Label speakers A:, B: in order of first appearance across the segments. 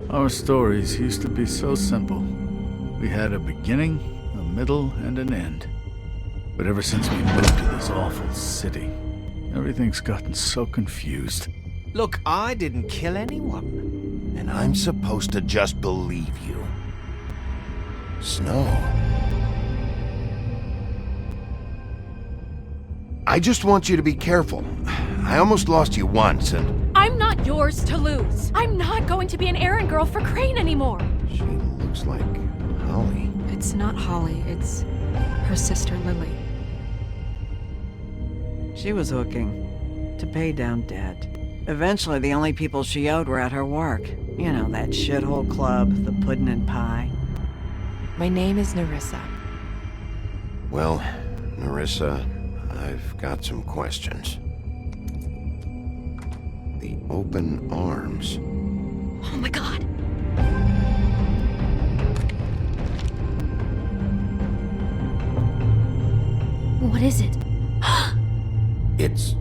A: Our stories used to be so simple. We had a beginning, a middle, and an end. But ever since we moved to this awful city, everything's gotten so confused.
B: Look, I didn't kill anyone.
C: And I'm supposed to just believe you. Snow. I just want you to be careful. I almost lost you once, and...
D: I'm not yours to lose. I'm not going to be an errand girl for Crane anymore.
C: She looks like Holly.
E: It's not Holly, it's her sister Lily.
F: She was hooking to pay down debt. Eventually, the only people she owed were at her work. You know, that shithole club, the Puddin' and Pie.
E: My name is Nerissa.
C: Well, Nerissa, I've got some questions. The open arms.
D: Oh my god. What is it?
C: It's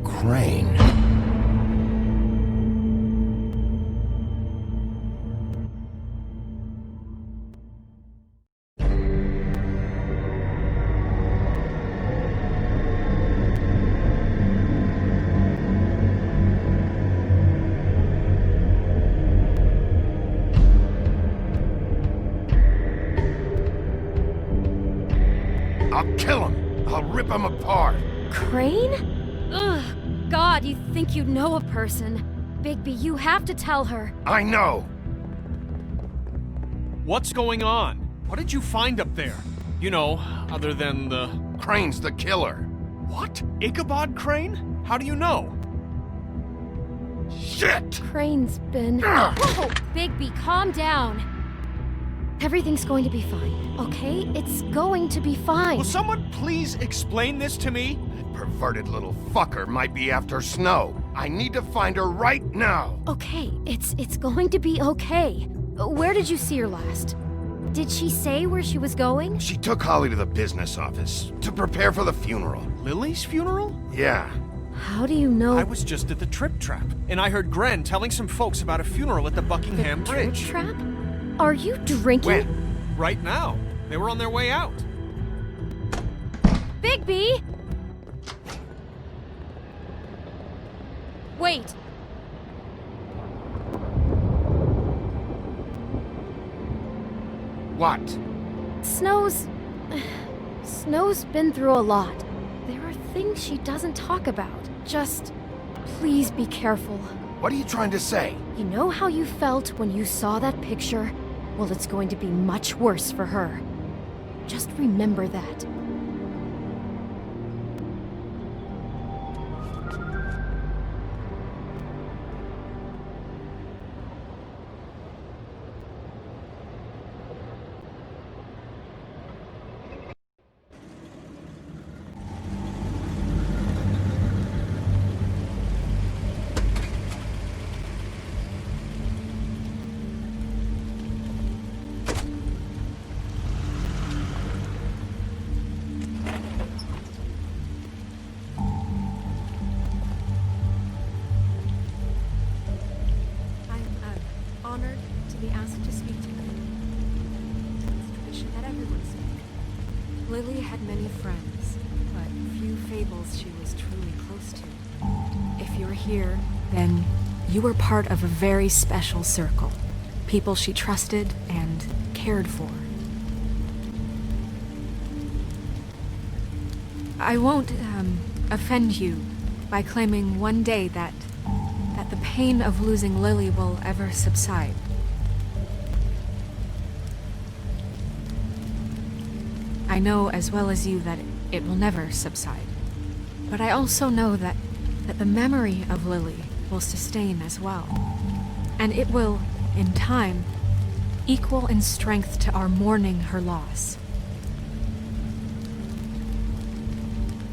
C: Crane. I'll kill him. I'll rip him apart.
D: Crane? Ugh. God, you think you know a person. Bigby, you have to tell her.
C: I know.
B: What's going on? What did you find up there? You know, other than the...
C: Crane's the killer.
B: What? Ichabod Crane? How do you know?
C: Shit!
D: Crane's been... Whoa! Bigby, calm down. Everything's going to be fine, okay? It's going to be fine.
B: Will someone please explain this to me?
C: Perverted little fucker might be after Snow. I need to find her right now.
D: Okay, it's going to be okay. Where did you see her last? Did she say where she was going?
C: She took Holly to the business office to prepare for the funeral.
B: Lily's funeral?
C: Yeah.
D: How do you know?
B: I was just at the Trip Trap, and I heard Gren telling some folks about a funeral at the Buckingham Bridge.
D: Trap? Are you drinking?
C: When?
B: Right now. They were on their way out.
D: Bigby! Wait.
C: What?
D: Snow's been through a lot. There are things she doesn't talk about. Just, please be careful.
C: What are you trying to say?
D: You know how you felt when you saw that picture? Well, it's going to be much worse for her. Just remember that.
E: Honored to be asked to speak to you. It's tradition that everyone speak. Lily had many friends, but few fables she was truly close to. If you're here, then you were part of a very special circle. People she trusted and cared for. I won't offend you by claiming one day that the pain of losing Lily will ever subside. I know as well as you that it will never subside. But I also know that the memory of Lily will sustain as well. And it will, in time, equal in strength to our mourning her loss.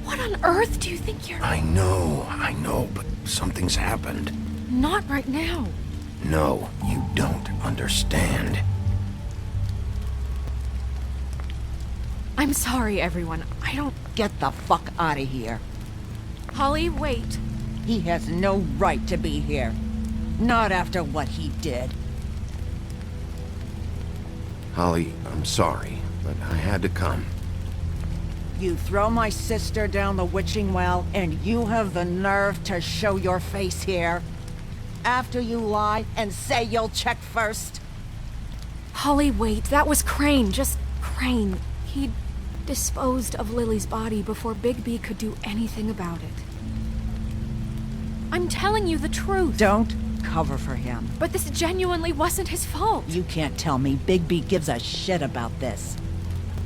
E: What on earth do you think you're...
C: I know, but something's happened.
E: Not right now.
C: No, you don't understand.
E: I'm sorry, everyone. I don't...
F: Get the fuck out of here.
E: Holly, wait.
F: He has no right to be here. Not after what he did.
C: Holly, I'm sorry, but I had to come.
F: You throw my sister down the witching well, and you have the nerve to show your face here? After you lie and say you'll check first?
E: Holly, wait. That was Crane. Just Crane. He disposed of Lily's body before Bigby could do anything about it. I'm telling you the truth.
F: Don't cover for him.
E: But this genuinely wasn't his fault.
F: You can't tell me Bigby gives a shit about this.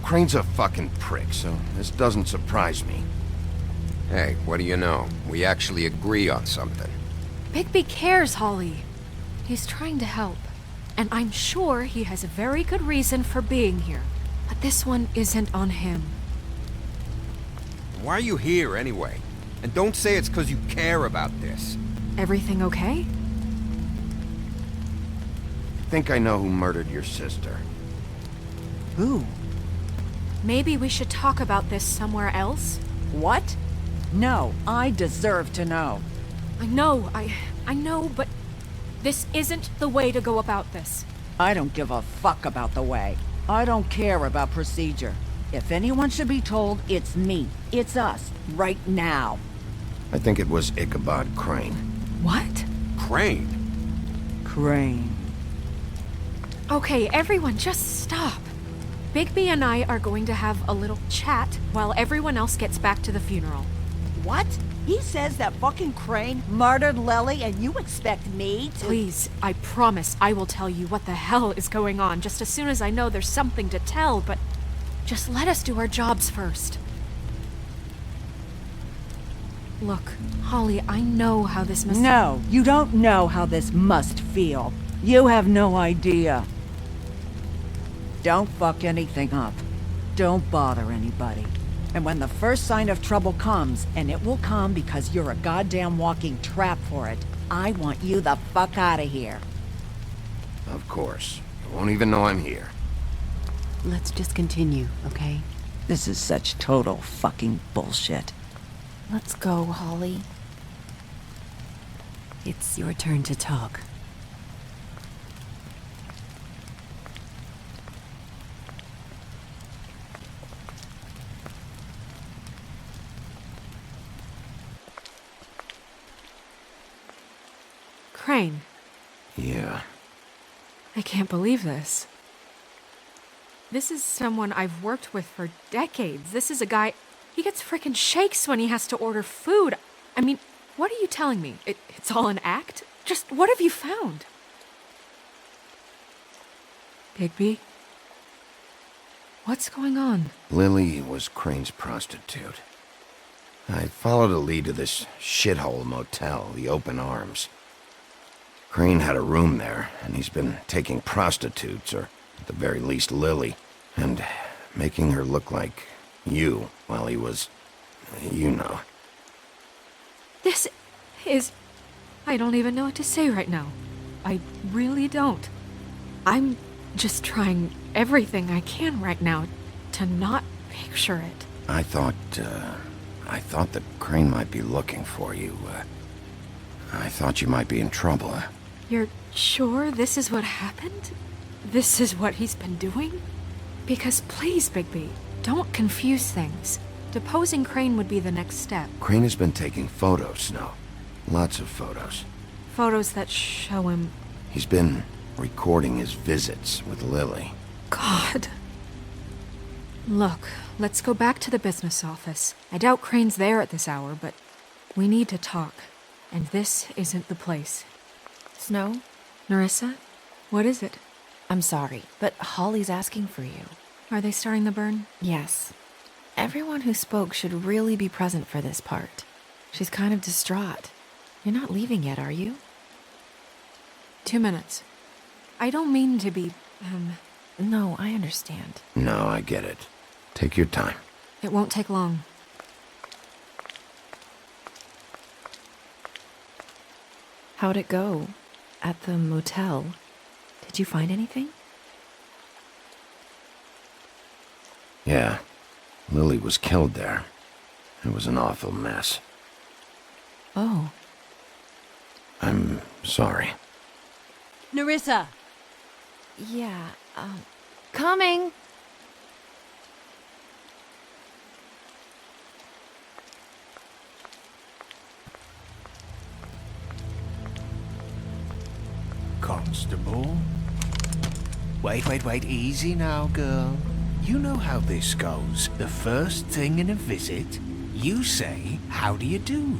C: Crane's a fucking prick, so this doesn't surprise me.
G: Hey, what do you know? We actually agree on something.
E: Bigby cares, Holly. He's trying to help. And I'm sure he has a very good reason for being here. But this one isn't on him.
G: Why are you here anyway? And don't say it's because you care about this.
E: Everything okay?
C: I think I know who murdered your sister.
F: Who?
E: Maybe we should talk about this somewhere else?
F: What? No, I deserve to know.
E: I know, but this isn't the way to go about this.
F: I don't give a fuck about the way. I don't care about procedure. If anyone should be told, it's me. It's us. Right now.
C: I think it was Ichabod Crane.
E: What?
G: Crane?
F: Crane.
E: Okay, everyone, just stop. Bigby and I are going to have a little chat while everyone else gets back to the funeral.
F: What? He says that fucking Crane murdered Lily and you expect me to...
E: Please, I promise I will tell you what the hell is going on just as soon as I know there's something to tell, but just let us do our jobs first. Look, Holly, I know how this must...
F: No, you don't know how this must feel. You have no idea. Don't fuck anything up. Don't bother anybody. And when the first sign of trouble comes, and it will come because you're a goddamn walking trap for it, I want you the fuck out of here.
C: Of course. You won't even know I'm here.
H: Let's just continue, okay?
F: This is such total fucking bullshit.
H: Let's go, Holly. It's your turn to talk.
E: Crane,
C: Yeah.
E: I can't believe this. This is someone I've worked with for decades. This is a guy... He gets frickin' shakes when he has to order food. I mean, what are you telling me? It's all an act? Just what have you found? Bigby? What's going on?
C: Lily was Crane's prostitute. I followed a lead to this shithole motel, the Open Arms. Crane had a room there, and he's been taking prostitutes, or at the very least Lily, and making her look like you while he was, you know.
E: This is... I don't even know what to say right now. I really don't. I'm just trying everything I can right now to not picture it.
C: I thought that Crane might be looking for you. I thought you might be in trouble.
E: You're sure this is what happened? This is what he's been doing? Because please, Bigby, don't confuse things. Deposing Crane would be the next step.
C: Crane has been taking photos, Snow. Lots of photos.
E: Photos that show him...
C: He's been recording his visits with Lily.
E: God. Look, let's go back to the business office. I doubt Crane's there at this hour, but we need to talk. And this isn't the place.
H: Snow?
E: Nerissa? What is it?
H: I'm sorry, but Holly's asking for you.
E: Are they starting the burn?
H: Yes. Everyone who spoke should really be present for this part. She's kind of distraught. You're not leaving yet, are you?
E: 2 minutes. I don't mean to be,
H: No, I understand.
C: No, I get it. Take your time.
E: It won't take long.
H: How'd it go? At the motel? Did you find anything?
C: Yeah. Lily was killed there. It was an awful mess.
H: Oh.
C: I'm sorry.
D: Nerissa!
H: Yeah, coming!
B: Constable? Wait, easy now, girl. You know how this goes. The first thing in a visit, you say, how do you do?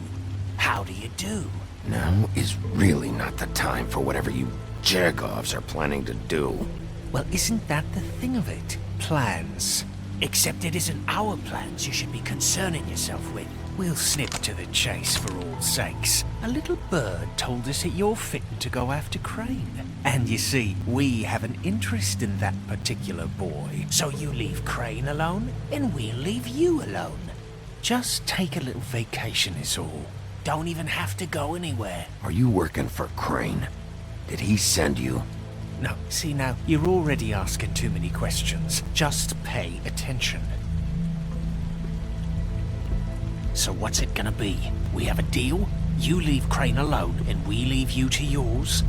B: How do you do?
C: Now is really not the time for whatever you Jergovs are planning to do.
B: Well, isn't that the thing of it? Plans. Except it isn't our plans you should be concerning yourself with. We'll snip to the chase for all sakes. A little bird told us that you're fitting to go after Crane. And you see, we have an interest in that particular boy. So you leave Crane alone, and we'll leave you alone. Just take a little vacation is all. Don't even have to go anywhere.
C: Are you working for Crane? Did he send you?
B: No, see now, you're already asking too many questions. Just pay attention. So what's it gonna be? We have a deal? You leave Crane alone, and we leave you to yours?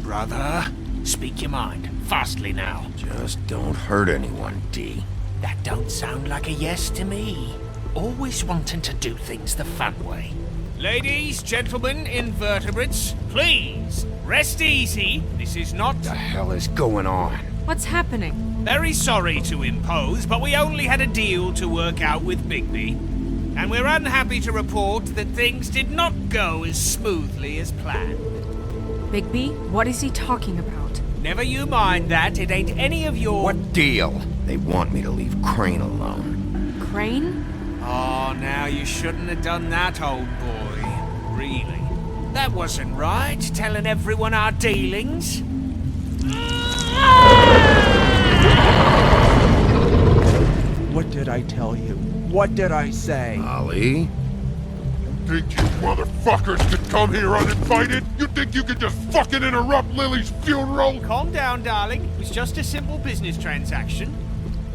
B: Brother, speak your mind. Fastly now.
C: Just don't hurt anyone, D.
B: That don't sound like a yes to me. Always wanting to do things the fun way. Ladies, gentlemen, invertebrates, please, rest easy. This is not...
C: What the hell is going on?
E: What's happening?
B: Very sorry to impose, but we only had a deal to work out with Bigby. And we're unhappy to report that things did not go as smoothly as planned.
E: Bigby, what is he talking about?
B: Never you mind that, it ain't any of your...
C: What deal? They want me to leave Crane alone.
E: Crane?
B: Oh, now you shouldn't have done that, old boy. Really. That wasn't right, telling everyone our dealings.
I: What did I tell you? What did I say?
C: Ali?
J: Think you motherfuckers could come here uninvited? You think you could just fucking interrupt Lily's funeral?
B: Calm down, darling. It was just a simple business transaction.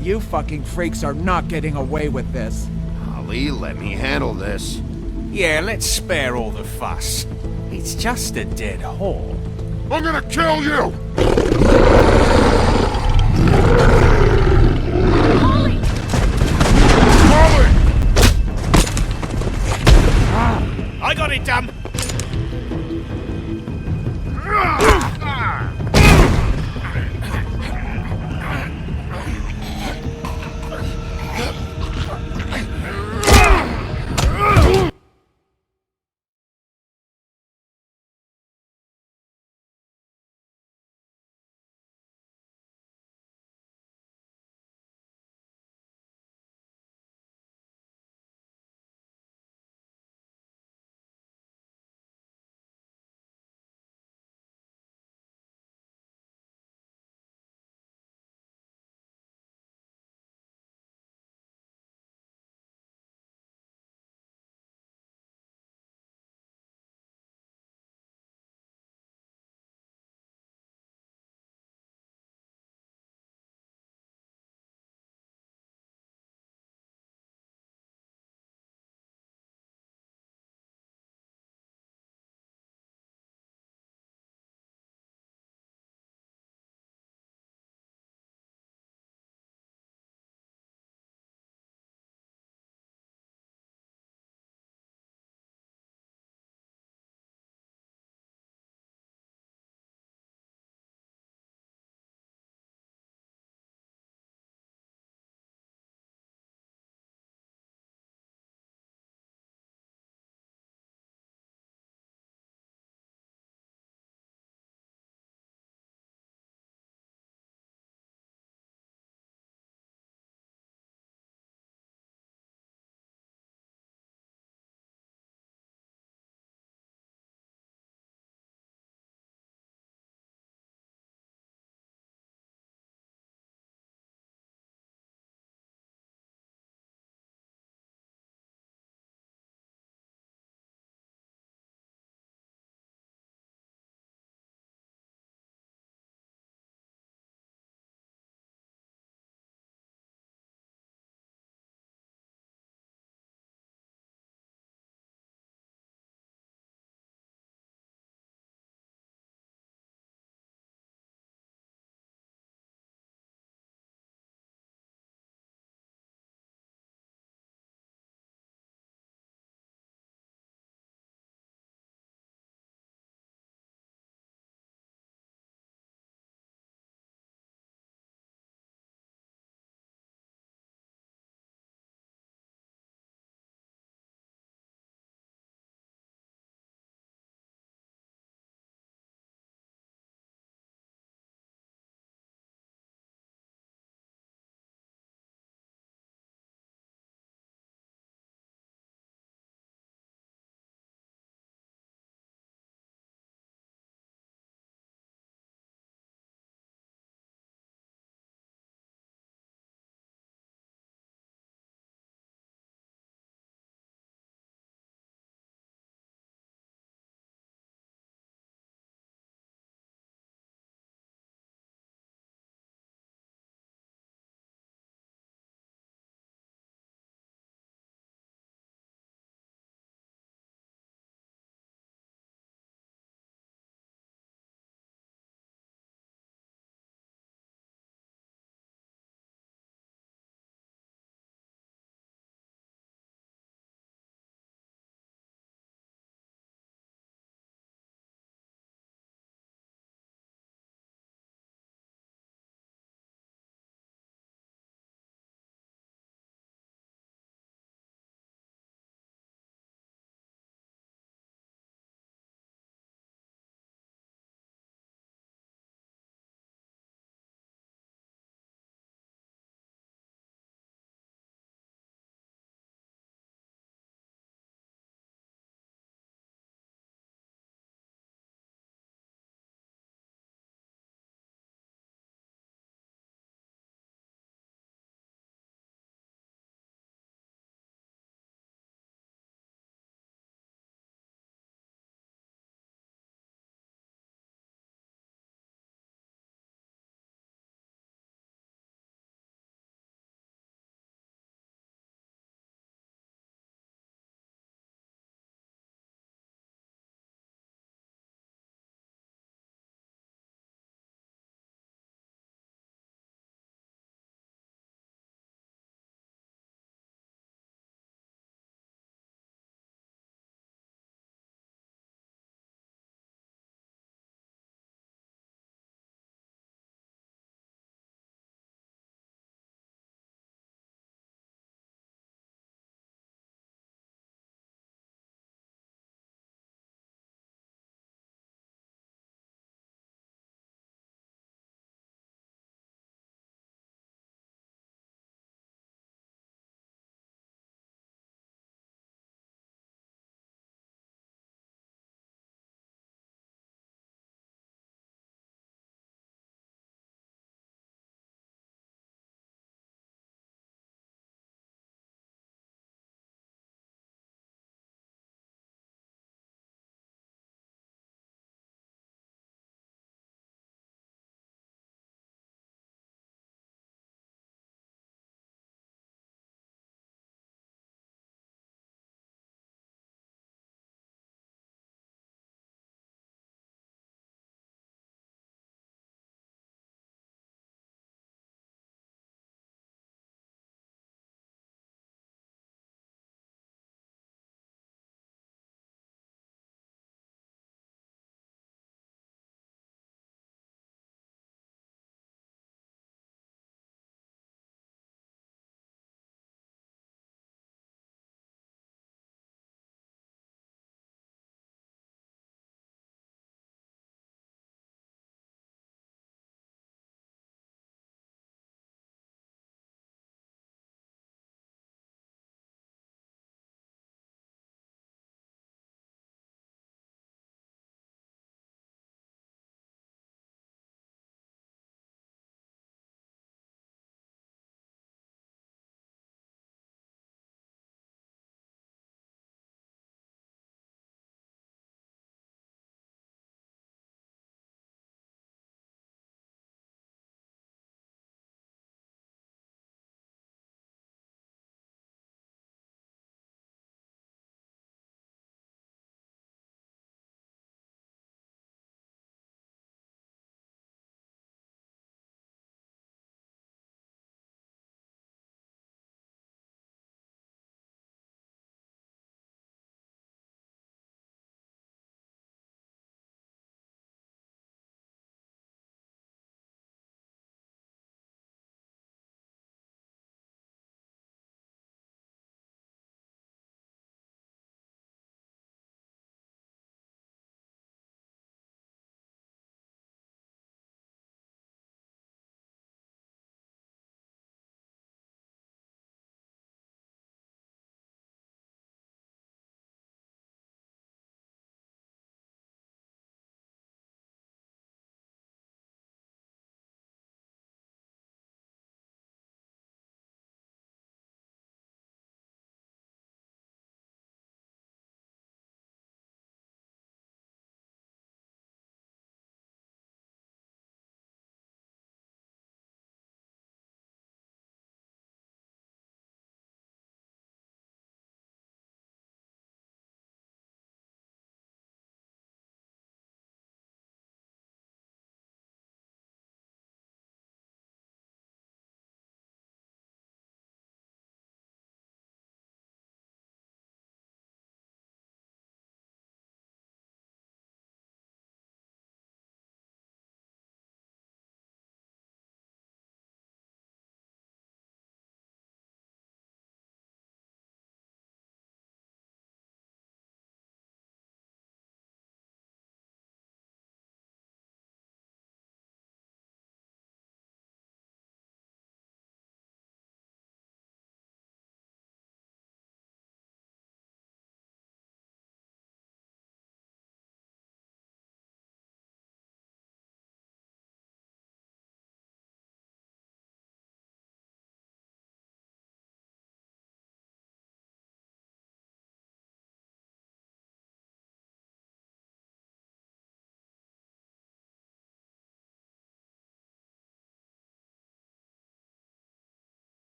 I: You fucking freaks are not getting away with this.
C: Ali, let me handle this.
B: Yeah, let's spare all the fuss. It's just a dead haul.
J: I'm gonna kill you!
D: Holly!
J: Holly!
B: I got it, damn.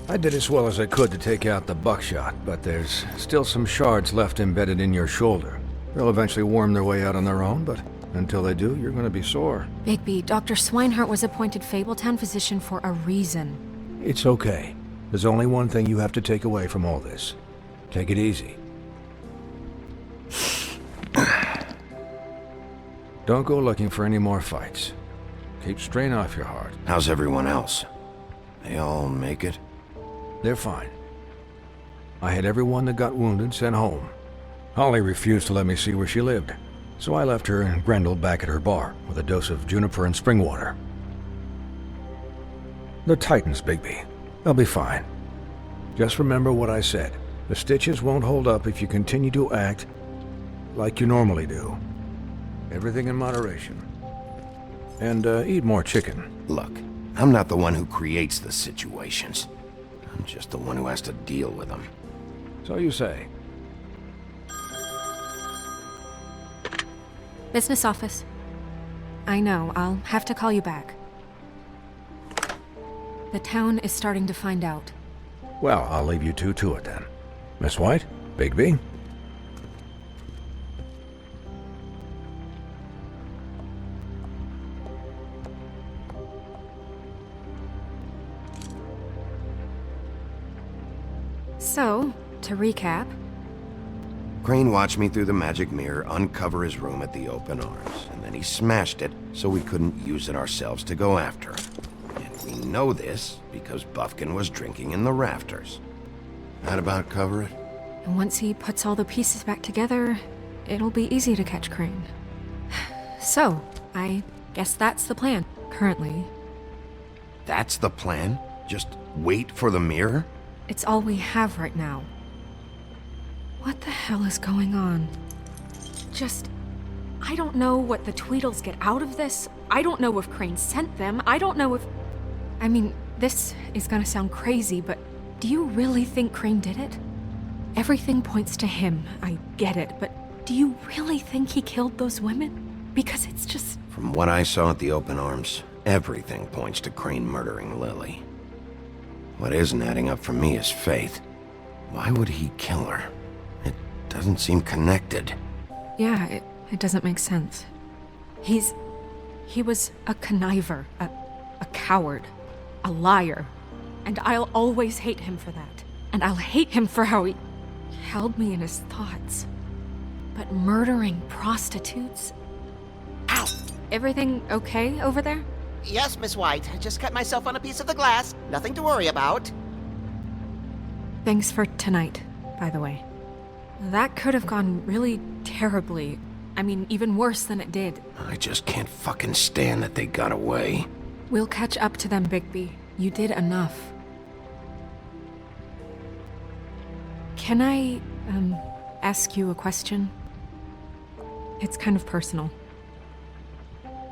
K: I did as well as I could to take out the buckshot, but there's still some shards left embedded in your shoulder. They'll eventually worm their way out on their own, but until they do, you're gonna be sore.
E: Bigby, Dr. Swinehart was appointed Fabletown physician for a reason.
K: It's okay. There's only one thing you have to take away from all this. Take it easy. Don't go looking for any more fights. Keep strain off your heart.
C: How's everyone else? They all make it?
K: They're fine. I had everyone that got wounded sent home. Holly refused to let me see where she lived, so I left her and Grendel back at her bar with a dose of juniper and spring water. They're Titans, Bigby. They'll be fine. Just remember what I said. The stitches won't hold up if you continue to act like you normally do. Everything in moderation. And eat more chicken.
C: Look, I'm not the one who creates the situations. I'm just the one who has to deal with them.
K: So you say.
E: Business office. I know, I'll have to call you back. The town is starting to find out.
K: Well, I'll leave you two to it then. Miss White, Bigby.
E: So, to recap...
C: Crane watched me through the magic mirror uncover his room at the open arms, and then he smashed it so we couldn't use it ourselves to go after him. And we know this because Buffkin was drinking in the rafters. That about cover it?
E: And once he puts all the pieces back together, it'll be easy to catch Crane. So, I guess that's the plan, currently.
C: That's the plan? Just wait for the mirror?
E: It's all we have right now. What the hell is going on? I don't know what the Tweedles get out of this. I don't know if Crane sent them. I don't know if... I mean, this is gonna sound crazy, but do you really think Crane did it? Everything points to him, I get it, but do you really think he killed those women? Because it's just...
C: From what I saw at the open arms, everything points to Crane murdering Lily. What isn't adding up for me is Faith. Why would he kill her? It doesn't seem connected.
E: Yeah, it doesn't make sense. He was a conniver, a coward, a liar. And I'll always hate him for that. And I'll hate him for how he held me in his thoughts. But murdering prostitutes? Ow! Everything okay over there?
L: Yes, Miss White. I just cut myself on a piece of the glass. Nothing to worry about.
E: Thanks for tonight, by the way. That could have gone really terribly. I mean, even worse than it did.
C: I just can't fucking stand that they got away.
E: We'll catch up to them, Bigby. You did enough. Can I, ask you a question? It's kind of personal.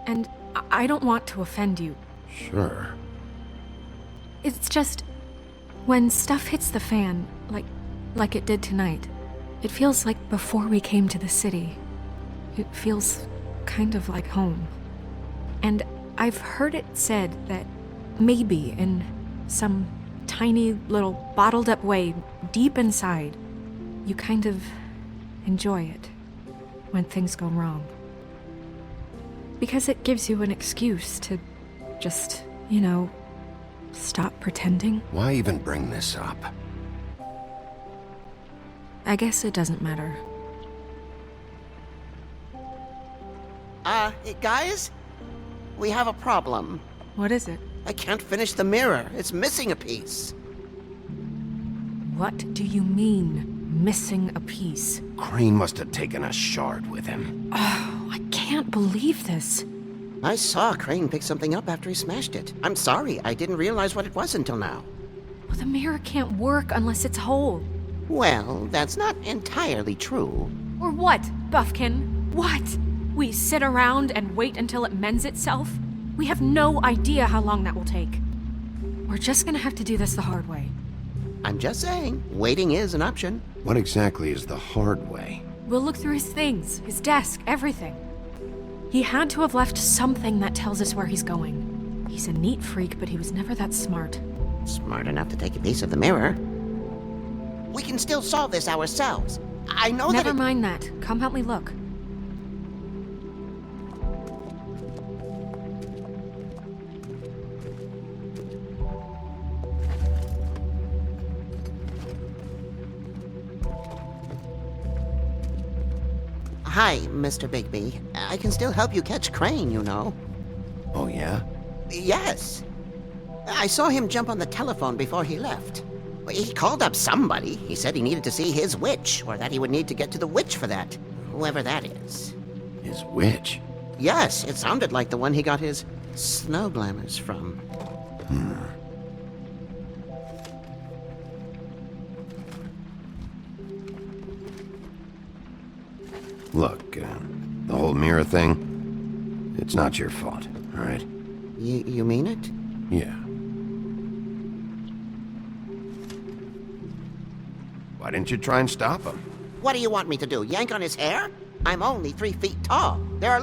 E: And I don't want to offend you.
C: Sure.
E: It's just... when stuff hits the fan, like it did tonight, it feels like before we came to the city. It feels kind of like home. And I've heard it said that maybe in some tiny little bottled up way deep inside, you kind of enjoy it when things go wrong. Because it gives you an excuse to just, stop pretending.
C: Why even bring this up?
E: I guess it doesn't matter.
L: Guys? We have a problem.
E: What is it?
L: I can't finish the mirror. It's missing a piece.
E: What do you mean, missing a piece?
C: Crane must have taken a shard with him.
E: Oh, I can't believe this.
L: I saw Crane pick something up after he smashed it. I'm sorry, I didn't realize what it was until now.
E: Well, the mirror can't work unless it's whole.
L: Well, that's not entirely true.
E: Or what, Buffkin? What? We sit around and wait until it mends itself? We have no idea how long that will take. We're just gonna have to do this the hard way.
L: I'm just saying, waiting is an option.
C: What exactly is the hard way?
E: We'll look through his things, his desk, everything. He had to have left something that tells us where he's going. He's a neat freak, but he was never that smart.
L: Smart enough to take a piece of the mirror. We can still solve this ourselves. I know that
E: Never mind that. Come help me look.
L: Hi, Mr. Bigby. I can still help you catch Crane, you know.
C: Oh, yeah?
L: Yes. I saw him jump on the telephone before he left. He called up somebody. He said he needed to see his witch, or that he would need to get to the witch for that. Whoever that is.
C: His witch?
L: Yes, it sounded like the one he got his snow glamours from.
C: Look, the whole mirror thing, it's not your fault, all right?
L: You mean it?
C: Yeah. Why didn't you try and stop him?
L: What do you want me to do, yank on his hair? I'm only 3 feet tall. There are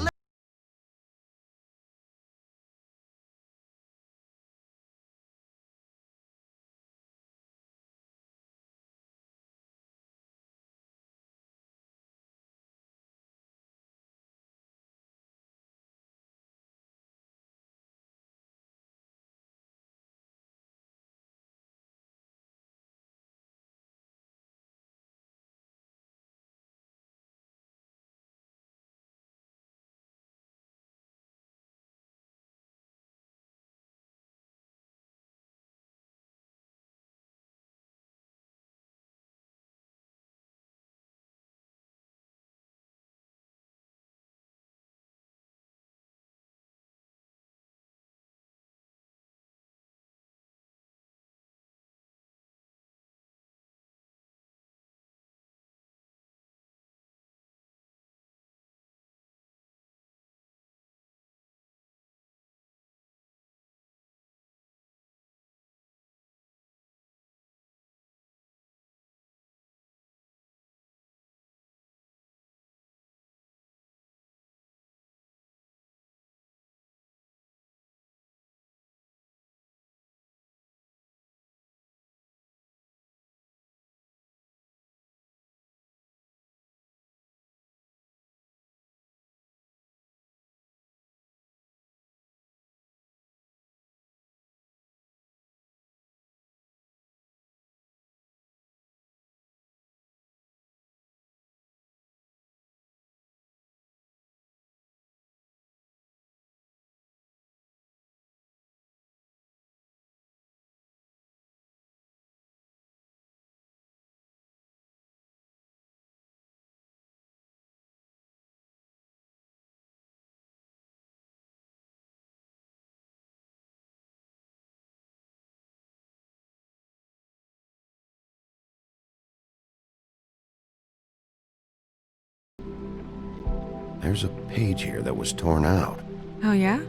C: There's a page here that was torn out.
E: Oh, yeah?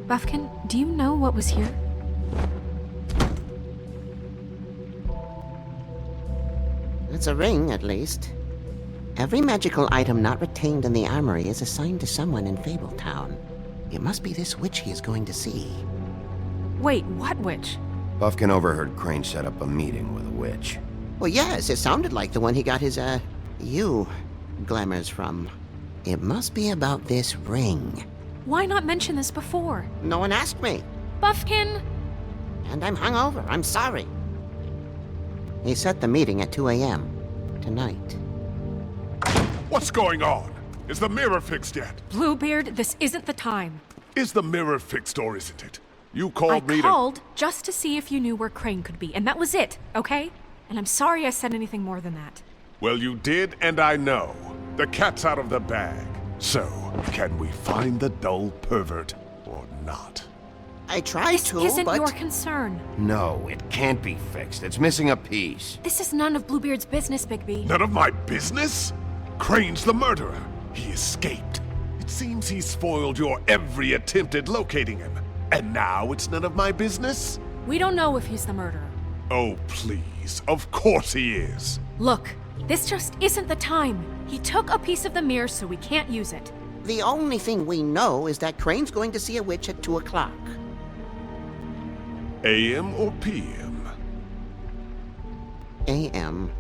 E: Buffkin, do you know what was here?
L: It's a ring, at least. Every magical item not retained in the armory is assigned to someone in Fabletown. It must be this witch he is going to see.
E: Wait, what witch?
C: Buffkin overheard Crane set up a meeting with a witch.
L: Well, yes, it sounded like the one he got his, glamours from. It must be about this ring.
E: Why not mention this before?
L: No one asked me.
E: Buffkin!
L: And I'm hungover. I'm sorry. He set the meeting at 2 a.m. tonight.
J: What's going on? Is the mirror fixed yet?
E: Bluebeard, this isn't the time.
J: Is the mirror fixed or isn't it? You called me
E: I called just to see if you knew where Crane could be, and that was it, okay? And I'm sorry I said anything more than that.
J: Well, you did, and I know. The cat's out of the bag. So, can we find the dull pervert or not?
L: I tried to,
E: This isn't
L: but...
E: your concern.
C: No, it can't be fixed. It's missing a piece.
E: This is none of Bluebeard's business, Bigby.
J: None of my business? Crane's the murderer. He escaped. It seems he spoiled your every attempt at locating him. And now it's none of my business?
E: We don't know if he's the murderer.
J: Oh, please. Of course he is.
E: Look, this just isn't the time. He took a piece of the mirror, so we can't use it.
L: The only thing we know is that Crane's going to see a witch at 2 o'clock.
J: AM or PM?
L: AM.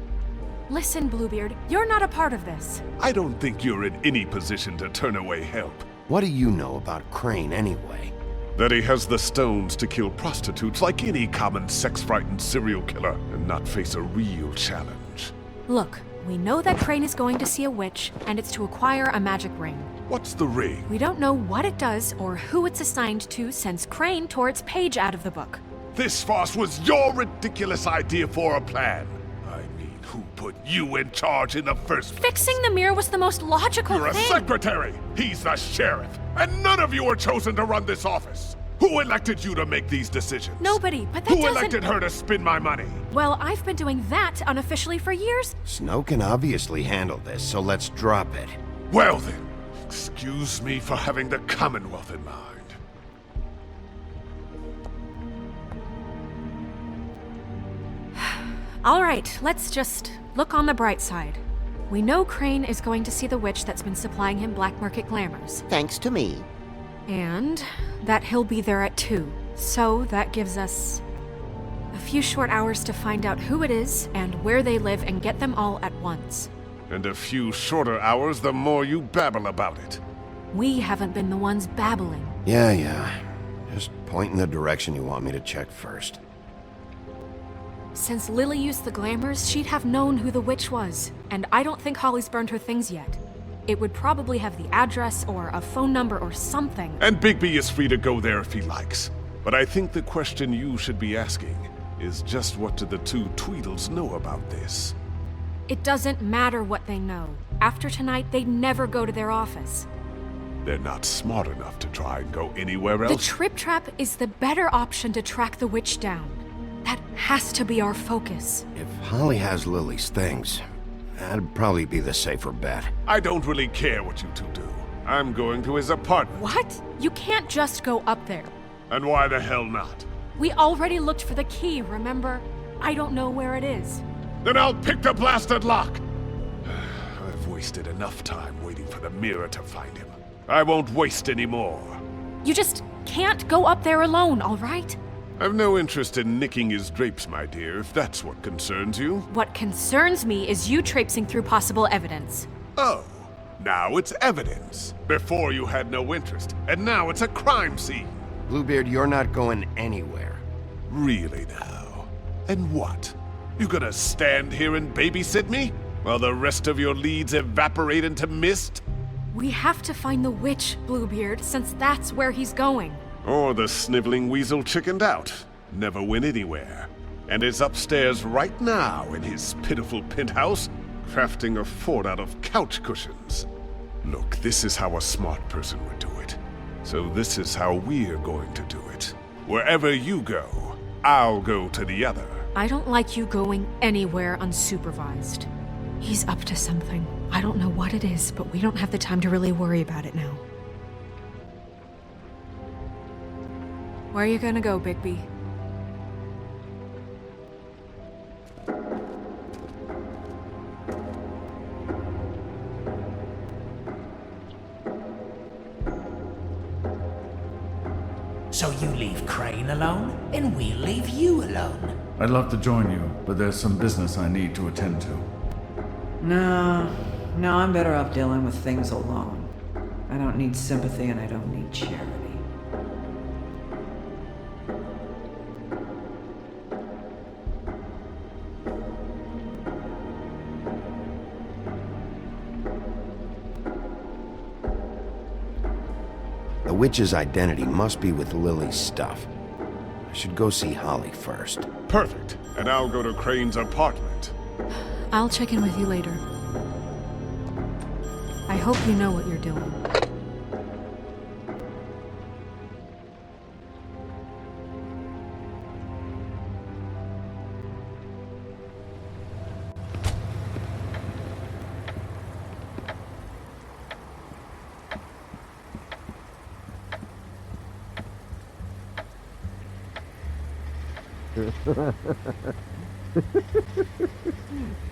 E: Listen, Bluebeard, you're not a part of this.
J: I don't think you're in any position to turn away help.
C: What do you know about Crane anyway?
J: That he has the stones to kill prostitutes like any common sex-frightened serial killer and not face a real challenge.
E: Look, we know that Crane is going to see a witch, and it's to acquire a magic ring.
J: What's the ring?
E: We don't know what it does or who it's assigned to since Crane tore its page out of the book.
J: This farce was your ridiculous idea for a plan. I mean, who put you in charge in the first place?
E: Fixing the mirror was the most logical
J: You're a
E: thing.
J: secretary! He's the sheriff! And none of you were chosen to run this office! Who elected you to make these decisions?
E: Nobody, but that
J: Who
E: doesn't...
J: elected her to spend my money?
E: Well, I've been doing that unofficially for years.
C: Snow can obviously handle this, so let's drop it.
J: Well then, excuse me for having the Commonwealth in mind.
E: All right, let's just look on the bright side. We know Crane is going to see the witch that's been supplying him black market glamours.
L: Thanks to me.
E: And that he'll be there at 2. So that gives us a few short hours to find out who it is and where they live and get them all at once.
J: And a few shorter hours the more you babble about it.
E: We haven't been the ones babbling.
C: Yeah. Just point in the direction you want me to check first.
E: Since Lily used the glamours, she'd have known who the witch was. And I don't think Holly's burned her things yet. It would probably have the address or a phone number or something.
J: And Bigby is free to go there if he likes. But I think the question you should be asking is just what do the two Tweedles know about this?
E: It doesn't matter what they know. After tonight, they'd never go to their office.
J: They're not smart enough to try and go anywhere else.
E: The Trip Trap is the better option to track the witch down. That has to be our focus.
C: If Holly has Lily's things, that'd probably be the safer bet.
J: I don't really care what you two do. I'm going to his apartment.
E: What? You can't just go up there.
J: And why the hell not?
E: We already looked for the key, remember? I don't know where it is.
J: Then I'll pick the blasted lock! I've wasted enough time waiting for the mirror to find him. I won't waste any more.
E: You just can't go up there alone, all right?
J: I've no interest in nicking his drapes, my dear, if that's what concerns you.
E: What concerns me is you traipsing through possible evidence.
J: Oh, now it's evidence. Before you had no interest, and now it's a crime scene.
C: Bluebeard, you're not going anywhere.
J: Really now? And what? You gonna stand here and babysit me? While the rest of your leads evaporate into mist?
E: We have to find the witch, Bluebeard, since that's where he's going.
J: Or the sniveling weasel chickened out, never went anywhere, and is upstairs right now in his pitiful penthouse, crafting a fort out of couch cushions. Look, this is how a smart person would do it. So this is how we're going to do it. Wherever you go, I'll go to the other.
E: I don't like you going anywhere unsupervised. He's up to something. I don't know what it is, but we don't have the time to really worry about it now. Where are you gonna go, Bigby?
B: So you leave Crane alone, and we'll leave you alone.
A: I'd love to join you, but there's some business I need to attend to.
F: No, I'm better off dealing with things alone. I don't need sympathy and I don't need charity.
C: The witch's identity must be with Lily's stuff. I should go see Holly first.
J: Perfect. And I'll go to Crane's apartment.
E: I'll check in with you later. I hope you know what you're doing.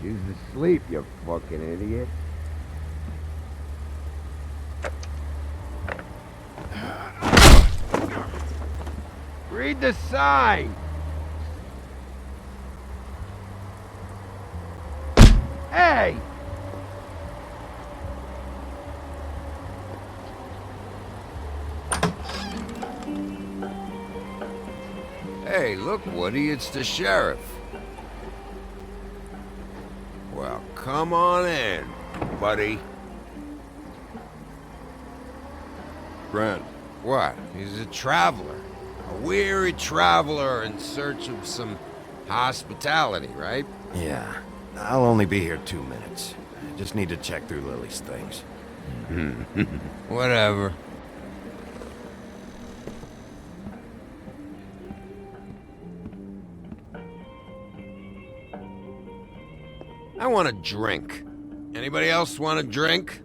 C: She's asleep, you fucking idiot.
G: Read the sign! Hey! Hey, look, Woody, it's the sheriff. Well, come on in, buddy.
M: Grant.
G: What? He's a traveler. A weary traveler in search of some hospitality, right?
C: Yeah. I'll only be here 2 minutes. I just need to check through Lily's things.
G: Whatever. I want a drink. Anybody else want a drink?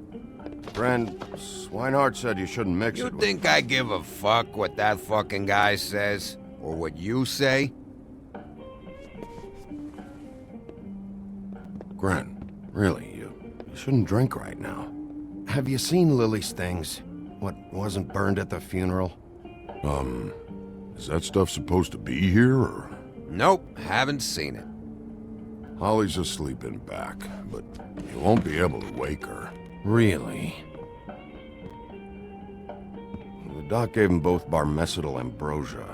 M: Friend, Swinehart said you shouldn't mix
G: You
M: it with...
G: think I give a fuck what that fucking guy says? Or what you say?
M: Grant, really, you shouldn't drink right now.
C: Have you seen Lily's things? What wasn't burned at the funeral?
M: Is that stuff supposed to be here, or...?
G: Nope, haven't seen it.
M: Holly's asleep in back, but you won't be able to wake her.
C: Really? The doc gave them both barmecidal ambrosia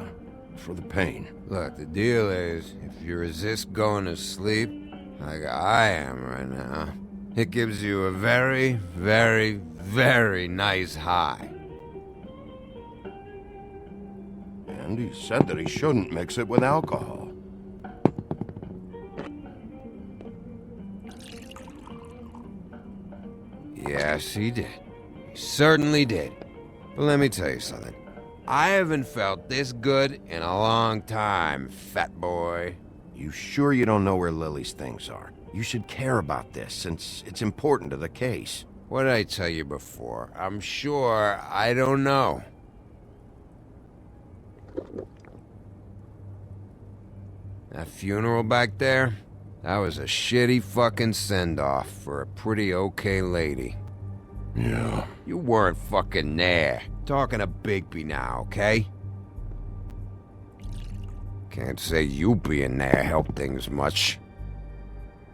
C: for the pain.
G: Look, the deal is, if you resist going to sleep, like I am right now, it gives you a very, very, very nice high.
M: And he said that he shouldn't mix it with alcohol.
G: Yes, he did. He certainly did. But let me tell you something. I haven't felt this good in a long time, fat boy.
C: You sure you don't know where Lily's things are? You should care about this, since it's important to the case.
G: What did I tell you before? I'm sure I don't know. That funeral back there? That was a shitty fucking send-off for a pretty okay lady.
M: Yeah.
G: You weren't fucking there. Talking to Bigby now, okay? Can't say you being there helped things much.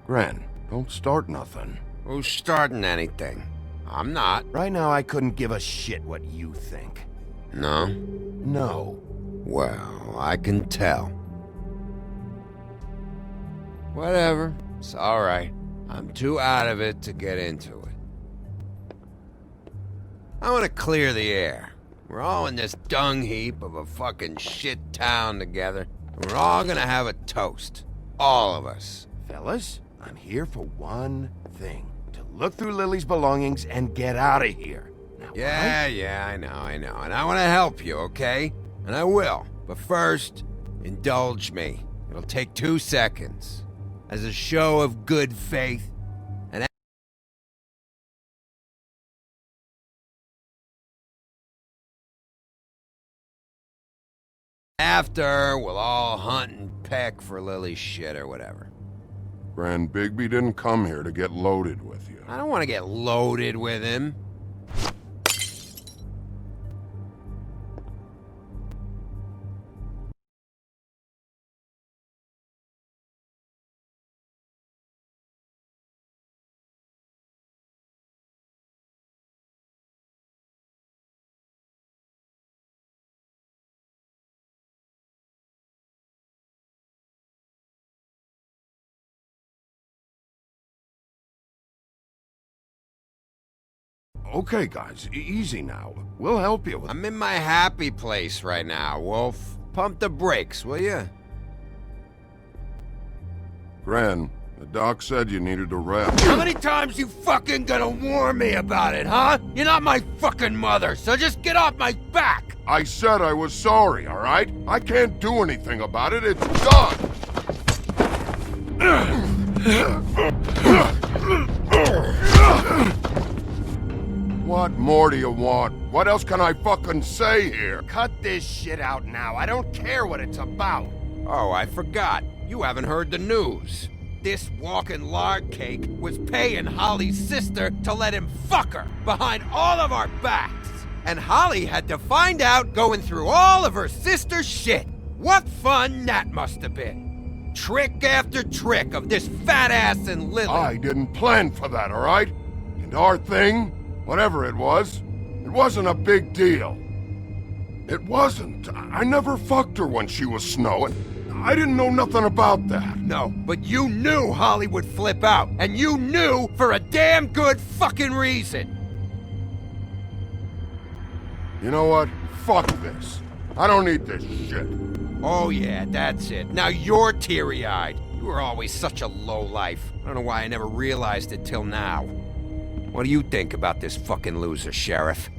M: Grant, don't start nothing.
G: Who's starting anything? I'm not.
C: Right now, I couldn't give a shit what you think.
G: No?
C: No.
G: Well, I can tell. Whatever. It's alright. I'm too out of it to get into it. I want to clear the air. We're all in this dung heap of a fucking shit town together. And we're all gonna have a toast. All of us.
C: Fellas, I'm here for one thing. To look through Lily's belongings and get out of here. Now,
G: Yeah, I know. And I want to help you, okay? And I will. But first, indulge me. It'll take 2 seconds. As a show of good faith, and after, we'll all hunt and peck for Lily's shit or whatever.
M: Grand Bigby didn't come here to get loaded with you.
G: I don't want to get loaded with him.
M: Okay, guys, easy now. We'll help you with...
G: I'm in my happy place right now, Wolf. Pump the brakes, will you?
M: Gran, the doc said you needed to rest.
G: How many times you fucking gonna warn me about it, huh? You're not my fucking mother, so just get off my back!
M: I said I was sorry, all right? I can't do anything about it. It's done! What more do you want? What else can I fucking say here?
C: Cut this shit out now. I don't care what it's about.
G: Oh, I forgot. You haven't heard the news. This walking lard cake was paying Holly's sister to let him fuck her behind all of our backs. And Holly had to find out going through all of her sister's shit. What fun that must have been. Trick after trick of this fat ass and Lily.
M: I didn't plan for that, all right? And our thing, whatever it wasn't a big deal. It wasn't. I never fucked her when she was snowing. I didn't know nothing about that.
G: No, but you knew Holly would flip out, and you knew for a damn good fucking reason.
M: You know what? Fuck this. I don't need this shit.
G: Oh yeah, that's it. Now you're teary-eyed. You were always such a lowlife. I don't know why I never realized it till now. What do you think about this fucking loser, Sheriff?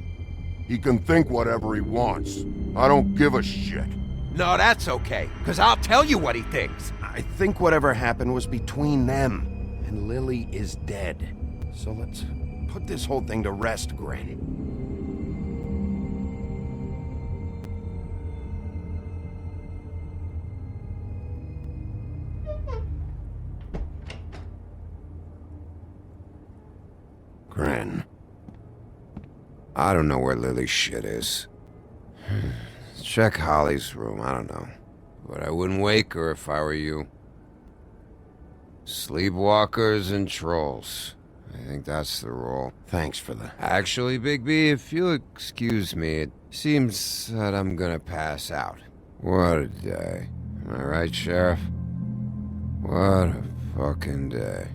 M: He can think whatever he wants. I don't give a shit.
G: No, that's okay, because I'll tell you what he thinks.
C: I think whatever happened was between them, and Lily is dead. So let's put this whole thing to rest, Granny. Gran.
G: I don't know where Lily's shit is. Check Holly's room, I don't know. But I wouldn't wake her if I were you. Sleepwalkers and trolls. I think that's the rule.
C: Thanks for the...
G: Actually, Big B, if you'll excuse me, it seems that I'm gonna pass out. What a day. Am I right, Sheriff? What a fucking day.